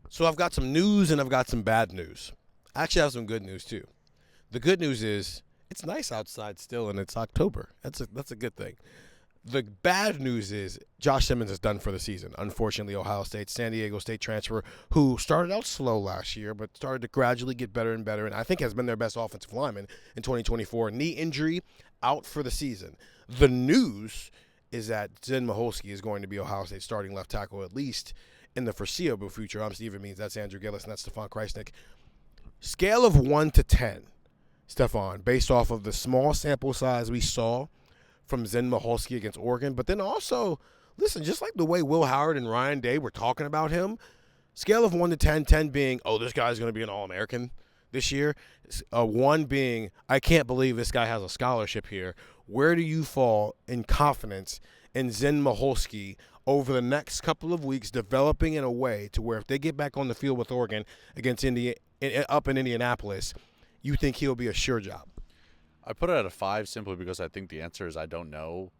So I've got some news and I've got some bad news. I actually have some good news too. The good news is it's nice outside still and it's October. That's a good thing. The bad news is Josh Simmons is done for the season. Unfortunately, Ohio State, San Diego State transfer, who started out slow last year, but started to gradually get better and better, and I think has been their best offensive lineman in 2024. Knee injury, out for the season. The news is that Zen Maholski is going to be Ohio State's starting left tackle, at least in the foreseeable future. I'm Steven Means, that's Andrew Gillis, and that's Stefan Krajisnik. Scale of 1 to 10, Stefan, based off of the small sample size we saw from Zen Maholski against Oregon, but then also, listen, just like the way Will Howard and Ryan Day were talking about him, scale of 1 to 10, 10 being, oh, this guy's going to be an All-American this year, 1 being, I can't believe this guy has a scholarship here. Where do you fall in confidence in Zen Maholski over the next couple of weeks, developing in a way to where if they get back on the field with Oregon against up in Indianapolis, you think he'll be a sure job? I put it at a 5 simply because I think the answer is I don't know.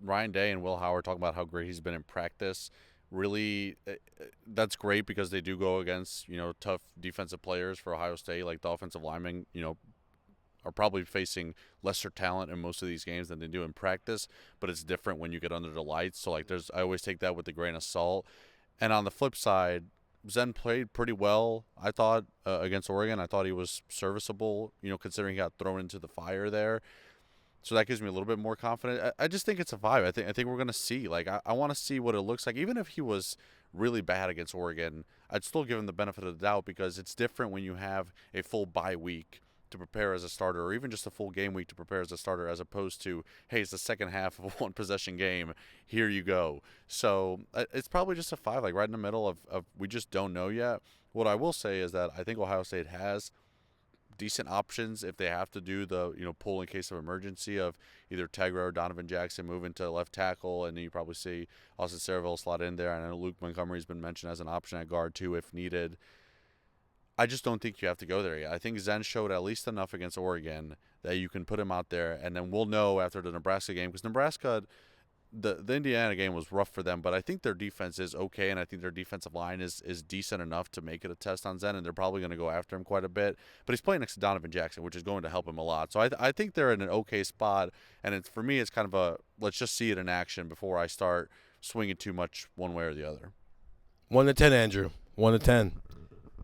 Ryan Day and Will Howard talk about how great he's been in practice. Really, that's great because they do go against, tough defensive players for Ohio State. Like the offensive linemen, are probably facing lesser talent in most of these games than they do in practice. But it's different when you get under the lights. So, I always take that with a grain of salt. And on the flip side, Zen played pretty well, I thought, against Oregon. I thought he was serviceable, considering he got thrown into the fire there. So that gives me a little bit more confidence. I just think it's a 5. I think we're going to see. I want to see what it looks like. Even if he was really bad against Oregon, I'd still give him the benefit of the doubt because it's different when you have a full bye week to prepare as a starter, or even just a full game week to prepare as a starter, as opposed to, hey, it's the second half of a one-possession game. Here you go. So it's probably just a 5, right in the middle of we just don't know yet. What I will say is that I think Ohio State has decent options if they have to do the pull in case of emergency of either Tegra or Donovan Jackson move into left tackle, and then you probably see Austin Saraville slot in there. And I know Luke Montgomery's been mentioned as an option at guard too if needed. I just don't think you have to go there yet. I think Zen showed at least enough against Oregon that you can put him out there, and then we'll know after the Nebraska game, because Nebraska, the Indiana game was rough for them, but I think their defense is okay, and I think their defensive line is decent enough to make it a test on Zen, and they're probably going to go after him quite a bit. But he's playing next to Donovan Jackson, which is going to help him a lot. So I think they're in an okay spot, and for me, it's kind of a let's just see it in action before I start swinging too much one way or the other. 1 to 10, Andrew. 1 to 10.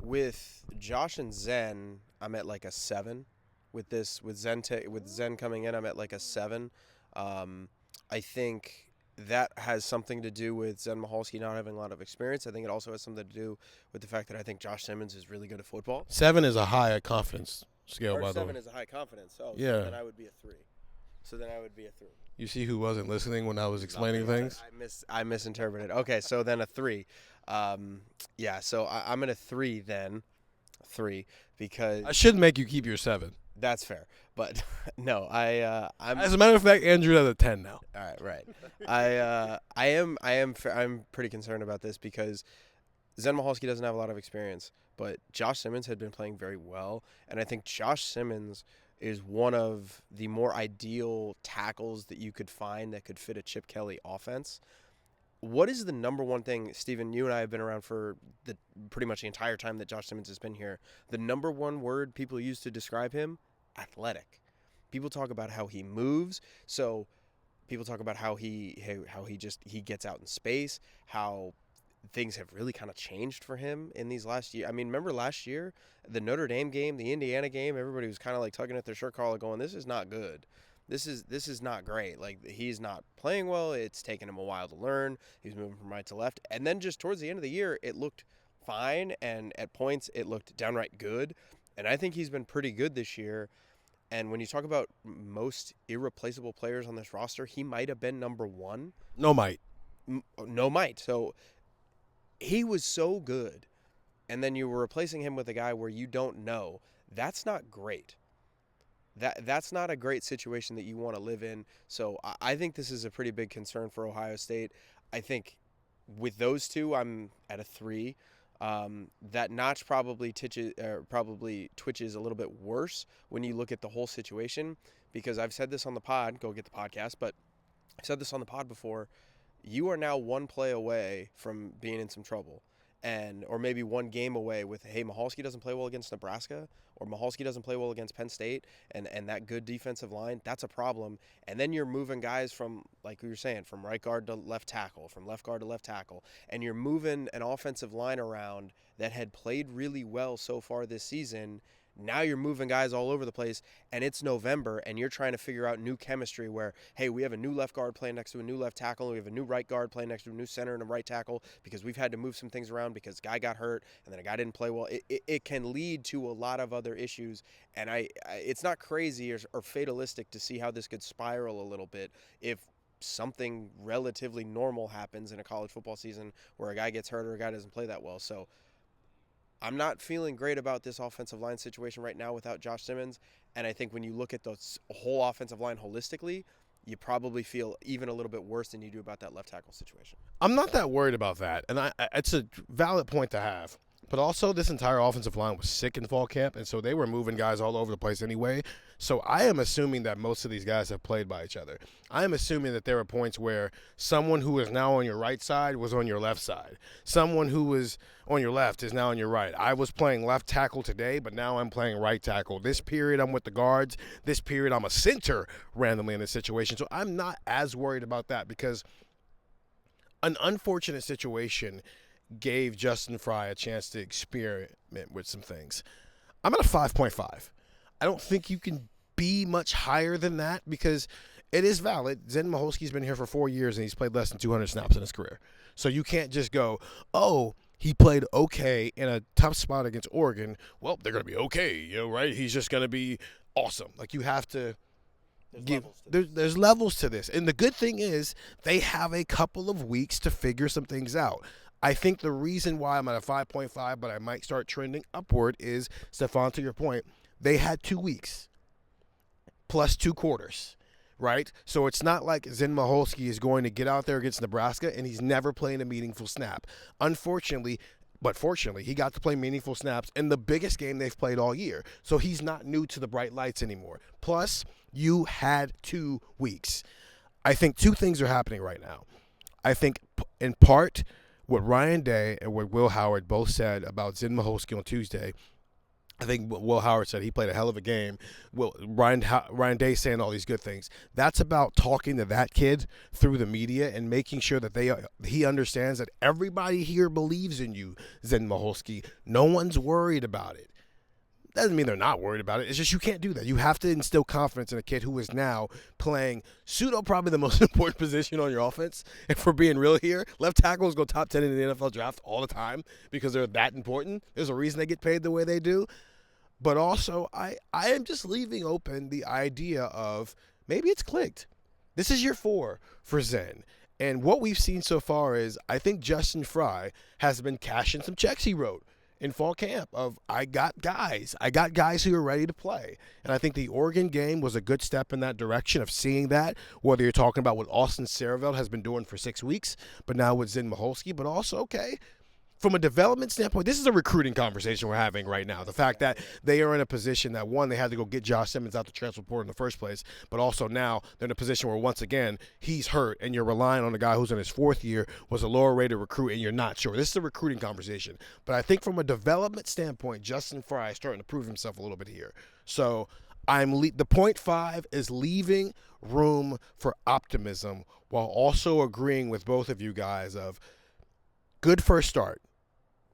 With Josh and Zen, I'm at a 7. With Zen coming in, I'm at a 7. I think that has something to do with Zen Maholski not having a lot of experience. I think it also has something to do with the fact that I think Josh Simmons is really good at football. 7 is a high confidence scale, by the way. 7 is a high confidence. Oh, yeah. So then I would be a 3. You see who wasn't listening when I was explaining things? I misinterpreted. Okay, so then a 3. So I'm at a 3 then. 3 because I should make you keep your 7. That's fair, but no, I'm. As a matter of fact, Andrew's at a 10 now. All right, right. I'm pretty concerned about this because Zen Maholski doesn't have a lot of experience, but Josh Simmons had been playing very well, and I think Josh Simmons is one of the more ideal tackles that you could find that could fit a Chip Kelly offense. What is the number one thing, Steven, you and I have been around for pretty much the entire time that Josh Simmons has been here. The number one word people use to describe him, athletic. People talk about how he moves. So people talk about how he gets out in space, how things have really kind of changed for him in these last year. I mean, remember last year, the Notre Dame game, the Indiana game, everybody was kind of tugging at their shirt collar going, this is not good. This is not great. He's not playing well. It's taken him a while to learn. He's moving from right to left. And then just towards the end of the year, it looked fine. And at points, it looked downright good. And I think he's been pretty good this year. And when you talk about most irreplaceable players on this roster, he might have been number 1. No might. No might. So he was so good. And then you were replacing him with a guy where you don't know. That's not great. That's not a great situation that you want to live in. So I think this is a pretty big concern for Ohio State. I think with those two, I'm at a 3. That notch probably twitches a little bit worse when you look at the whole situation, because I've said this on the pod. Go get the podcast, but I've said this on the pod before. You are now one play away from being in some trouble. or maybe one game away with, hey, Mahalski doesn't play well against Nebraska, or Mahalski doesn't play well against Penn State, and that good defensive line, that's a problem. And then you're moving guys from, like we were saying, from right guard to left tackle, from left guard to left tackle, and you're moving an offensive line around that had played really well so far this season. Now you're moving guys all over the place, and it's November, and you're trying to figure out new chemistry where, hey, we have a new left guard playing next to a new left tackle, and we have a new right guard playing next to a new center and a right tackle because we've had to move some things around because a guy got hurt and then a guy didn't play well. It can lead to a lot of other issues, and it's not crazy or fatalistic to see how this could spiral a little bit if something relatively normal happens in a college football season where a guy gets hurt or a guy doesn't play that well. So I'm not feeling great about this offensive line situation right now without Josh Simmons. And I think when you look at the whole offensive line holistically, you probably feel even a little bit worse than you do about that left tackle situation. I'm not that worried about that, and it's a valid point to have. But also, this entire offensive line was sick in fall camp, and so they were moving guys all over the place anyway. So I am assuming that most of these guys have played by each other. I am assuming that there are points where someone who is now on your right side was on your left side. Someone who was on your left is now on your right. I was playing left tackle today, but now I'm playing right tackle. This period, I'm with the guards. This period, I'm a center randomly in this situation. So I'm not as worried about that because an unfortunate situation gave Justin Fry a chance to experiment with some things. I'm at a 5.5. I don't think you can be much higher than that because it is valid. Zen Maholski's been here for 4 years and he's played less than 200 snaps in his career. So you can't just go, oh, he played okay in a tough spot against Oregon. Well, they're going to be okay, right? He's just going to be awesome. Like you have to there's levels to this. And the good thing is they have a couple of weeks to figure some things out. I think the reason why I'm at a 5.5, but I might start trending upward is, Stefan, to your point, they had 2 weeks plus 2 quarters, right? So it's not like Zen Maholski is going to get out there against Nebraska and he's never playing a meaningful snap. Unfortunately, but fortunately, he got to play meaningful snaps in the biggest game they've played all year. So he's not new to the bright lights anymore. Plus, you had 2 weeks. I think 2 things are happening right now. I think, in part, what Ryan Day and what Will Howard both said about Zen Maholski on Tuesday, I think Will Howard said he played a hell of a game. Ryan Day saying all these good things. That's about talking to that kid through the media and making sure that he understands that everybody here believes in you, Zen Maholski. No one's worried about it. Doesn't mean they're not worried about it. It's just you can't do that. You have to instill confidence in a kid who is now playing probably the most important position on your offense. If we're being real here, left tackles go top 10 in the NFL draft all the time because they're that important. There's a reason they get paid the way they do. But also, I am just leaving open the idea of maybe it's clicked. This is year 4 for Zen. And what we've seen so far is I think Justin Fry has been cashing some checks he wrote in fall camp of I got guys who are ready to play. And I think the Oregon game was a good step in that direction of seeing that, whether you're talking about what Austin Saravelt has been doing for 6 weeks, but now with Zen Maholski, but also, okay, from a development standpoint, this is a recruiting conversation we're having right now. The fact that they are in a position that, one, they had to go get Josh Simmons out the transfer portal in the first place, but also now they're in a position where, once again, he's hurt and you're relying on a guy who's in his 4th year, was a lower-rated recruit, and you're not sure. This is a recruiting conversation. But I think from a development standpoint, Justin Fry is starting to prove himself a little bit here. So the 0.5 is leaving room for optimism while also agreeing with both of you guys of good first start.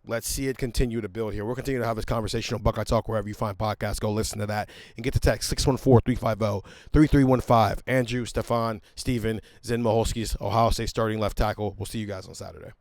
Let's see it continue to build here. We'll continue to have this conversation on Buckeye Talk wherever you find podcasts. Go listen to that and get the text 614-350-3315. Andrew, Stefan, Steven, Zen Maholski's Ohio State starting left tackle. We'll see you guys on Saturday.